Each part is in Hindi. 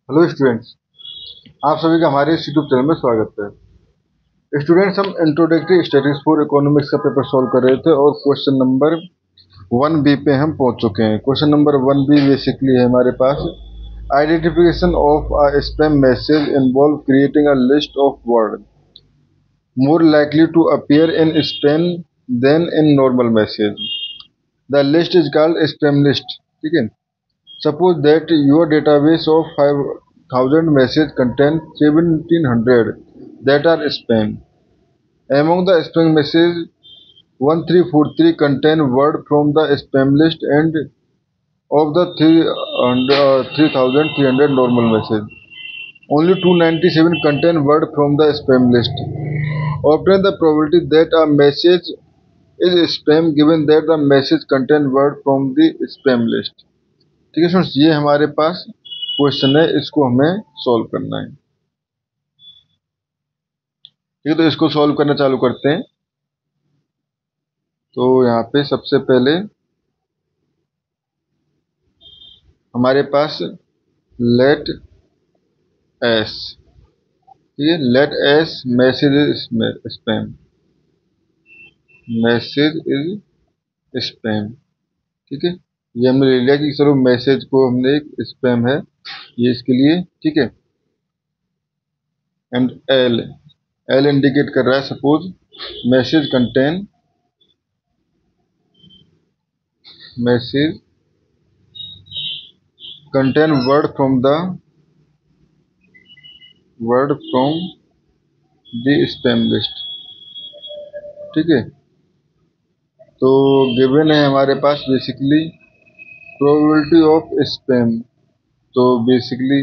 हेलो स्टूडेंट्स, आप सभी का हमारे इस यूट्यूब चैनल में स्वागत है। स्टूडेंट्स, हम इंट्रोडक्टरी स्टैटिस्टिक्स फॉर इकोनॉमिक्स का पेपर सॉल्व कर रहे थे और क्वेश्चन नंबर 1B पे हम पहुंच चुके हैं। क्वेश्चन नंबर 1B बेसिकली है हमारे पास identification of a spam message involve creating a list of word more likely to appear in spam than in normal message. The list is called spam list. ठीक है। Suppose that your database of 5,000 messages contain 1,700 that are spam. Among the spam messages, 1343 contain word from the spam list, and of the 3,300 normal messages, only 297 contain word from the spam list. Obtain the probability that a message is spam given that the message contain word from the spam list. ठीक है स्टूडेंट्स, ये हमारे पास क्वेश्चन है, इसको हमें सॉल्व करना है। ठीक है, तो इसको सॉल्व करना चालू करते हैं। तो यहाँ पे सबसे पहले हमारे पास लेट एस, ठीक है, let's message is spam, message is spam. ठीक है, ये हमने ले लिया कि चलो मैसेज को हमने एक स्पैम है ये इसके लिए। ठीक है, एंड एल, एल इंडिकेट कर रहा है suppose message contain, message contain word from the spam list। ठीक है, तो गिवन है हमारे पास बेसिकली प्रोबेबिलिटी ऑफ स्पैम। तो बेसिकली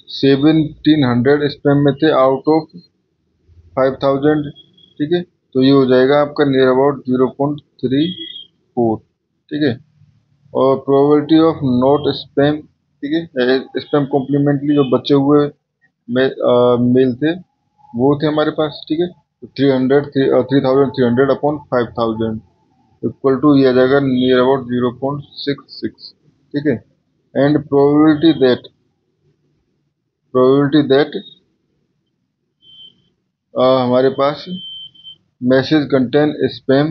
1700 स्पैम में थे आउट ऑफ 5000। ठीक है, तो ये हो जाएगा आपका नियर अबाउट 0.34। ठीक है, और प्रोबेबिलिटी ऑफ नॉट स्पैम, ठीक है, स्पैम कॉम्प्लीमेंटली जो बचे हुए मेल थे वो थे हमारे पास। ठीक है, तो 3,300 अपॉन 5,000 इक्वल टू ये आ जाएगा नियर अबाउट 0.66। ठीक है, एंड प्रोबेबिलिटी दैट हमारे पास message contain spam,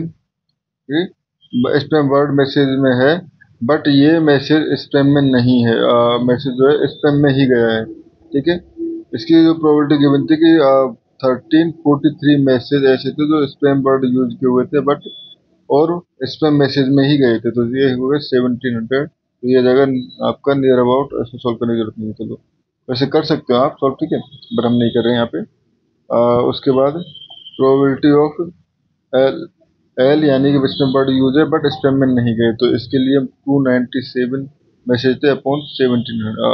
spam word message में है बट ये मैसेज स्पैम में नहीं है, मैसेज जो है स्पैम में ही गया है। ठीक है, इसकी जो प्रोबेबिलिटी गिवन थी कि 1343 मैसेज ऐसे थे जो स्पैम वर्ड यूज किए हुए थे बट और स्पैम मैसेज में ही गए थे, तो ये हो गए 1700। तो ये जगह आपका नियर अबाउट ऐसे सॉल्व करने की जरूरत नहीं है। चलो वैसे कर सकते हो आप सॉल्व, ठीक है, बट हम नहीं कर रहे हैं यहाँ पे। उसके बाद प्रोबेबिलिटी ऑफ एल, एल यानी कि स्पैम वर्ड यूज है बट स्पैम में नहीं गए, तो इसके लिए हम 297 मैसेज थे अपॉन 1700,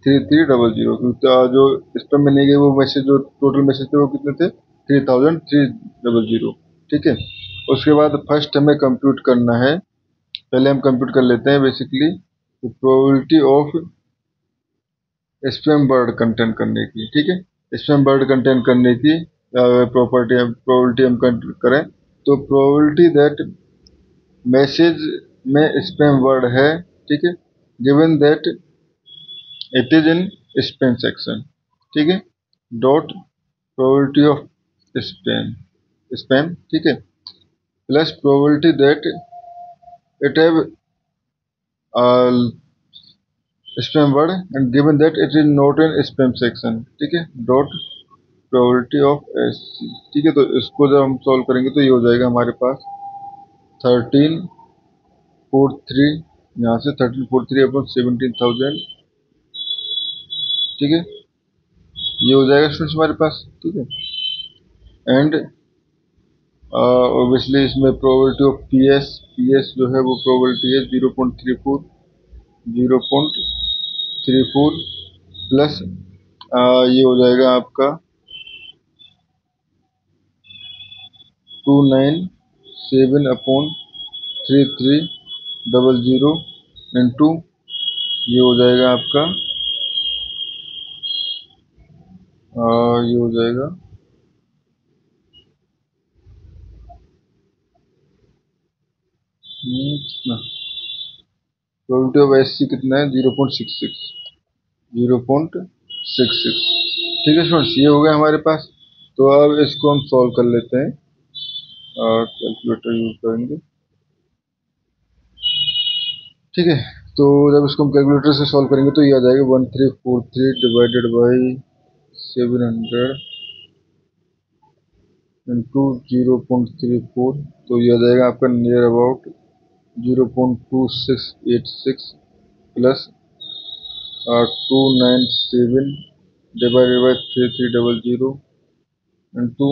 3300। जो स्पैम में नहीं गए वो मैसेज, जो टोटल मैसेज थे वो कितने थे, 3300। ठीक है, उसके बाद फर्स्ट हमें कंप्यूट करना है। पहले हम कंप्यूट कर लेते हैं basically probability of spam word content करने की। ठीक है, स्पैम वर्ड कंटेंट करने की प्रोबेबिलिटी हम कंप्यूट करें तो प्रोबेबिलिटी दैट मैसेज में स्पैम वर्ड है, ठीक है, given that it is in spam section. ठीक है, dot probability of spam, spam, ठीक है, plus probability that it have spam word and given that it is not in spam section. ठीक है, डॉट प्रोबेबिलिटी ऑफ एस। ठीक है, तो इसको जब हम सॉल्व करेंगे तो ये हो जाएगा हमारे पास 1343, यहाँ से 1343 अपॉन 17,000। ठीक है, ये हो जाएगा स्टूडेंट्स हमारे पास। ठीक है, एंड ऑब्वियसली इसमें प्रोबेबिलिटी ऑफ पी एस जो है वो प्रोबेबिलिटी है 0.34 प्लस ये हो जाएगा आपका 297 अपॉन 3300 इंटू ये हो जाएगा आपका ये हो जाएगा कितना, प्रोबेबिलिटी ऑफ एस सी कितना है 0.66। 0.66। ठीक है स्टूडेंट्स, ये हो गया हमारे पास। तो अब इसको हम सॉल्व कर लेते हैं और कैलकुलेटर यूज करेंगे। ठीक है, तो जब इसको हम कैलकुलेटर से सॉल्व करेंगे तो ये आ जाएगा 1343 डिवाइडेड बाई 700 इंटू 0.34। तो ये आ जाएगा आपका near about 0.2686 plus 297 divided by 3300 into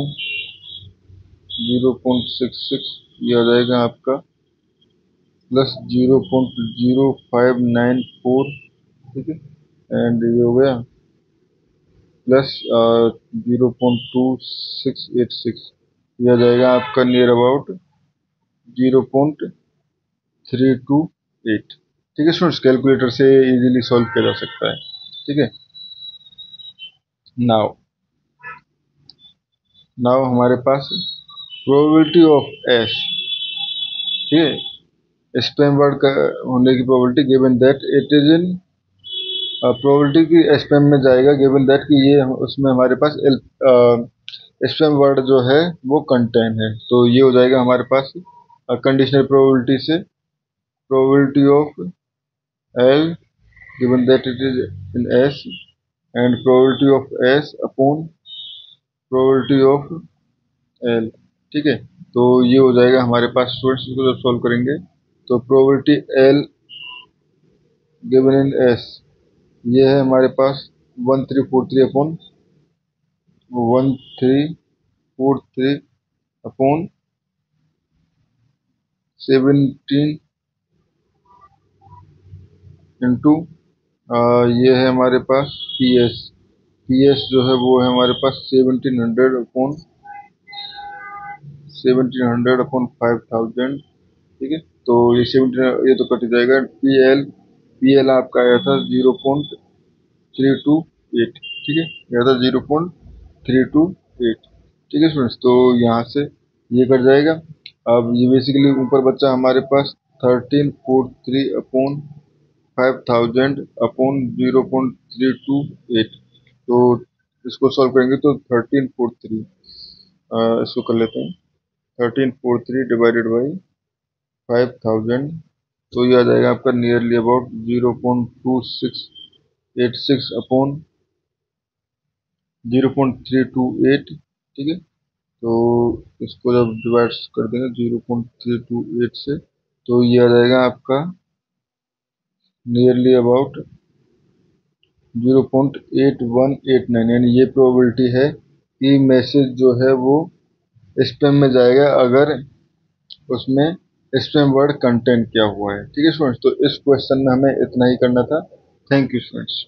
0.66। ये आ जाएगा आपका प्लस 0.0594। ठीक है, एंड ये हो गया प्लस 0.2686। यह आ जाएगा आपका नियर अबाउट 0.328। ठीक है स्टूडेंट्स, कैलकुलेटर से इजीली सॉल्व किया जा सकता है। ठीक है, नाउ नाउ हमारे पास प्रोबेबिलिटी ऑफ एस। ठीक है, स्पैम वर्ड का होने की probability given that it is in, probability की स्पैम में जाएगा गिवन दैट कि ये उसमें हमारे पास स्पैम वर्ड जो है वो कंटेन है। तो ये हो जाएगा हमारे पास कंडीशनल प्रोबेबिलिटी से probability of L given that it is in S and probability of S upon probability of L. ठीक है, तो ये हो जाएगा हमारे पास स्टूडेंट्स। इसको जब सॉल्व करेंगे तो probability L given in S ये है हमारे पास 1343 अपॉन 1343 अपॉन 17 इंटू ये है हमारे पास पी एस। पी एस जो है वो है हमारे पास 1700 अपॉन ठीक है, तो ये 17 ये तो कट जाएगा। पी एल आपका आया था 0.328। ठीक है, यह था 0.328। ठीक है स्टूडेंट्स, तो यहाँ से ये कट जाएगा। अब ये बेसिकली ऊपर बच्चा हमारे पास 1343 अपॉन 5000 अपॉन 0.328। तो इसको सॉल्व करेंगे तो 1343 इसको कर लेते हैं 1343 डिवाइडेड बाई 5000। तो ये आ जाएगा आपका नियरली अबाउट 0.2686 अपॉन 0.328। ठीक है, तो इसको जब डिवाइड कर देंगे 0.328 से तो ये आ जाएगा आपका नियरली अबाउट 0.8189। यानी ये प्रोबेबिलिटी है कि मैसेज जो है वो स्पैम में जाएगा अगर उसमें स्पैम वर्ड कंटेंट किया हुआ है। ठीक है स्टूडेंट्स, तो इस क्वेश्चन में हमें इतना ही करना था। Thank you students.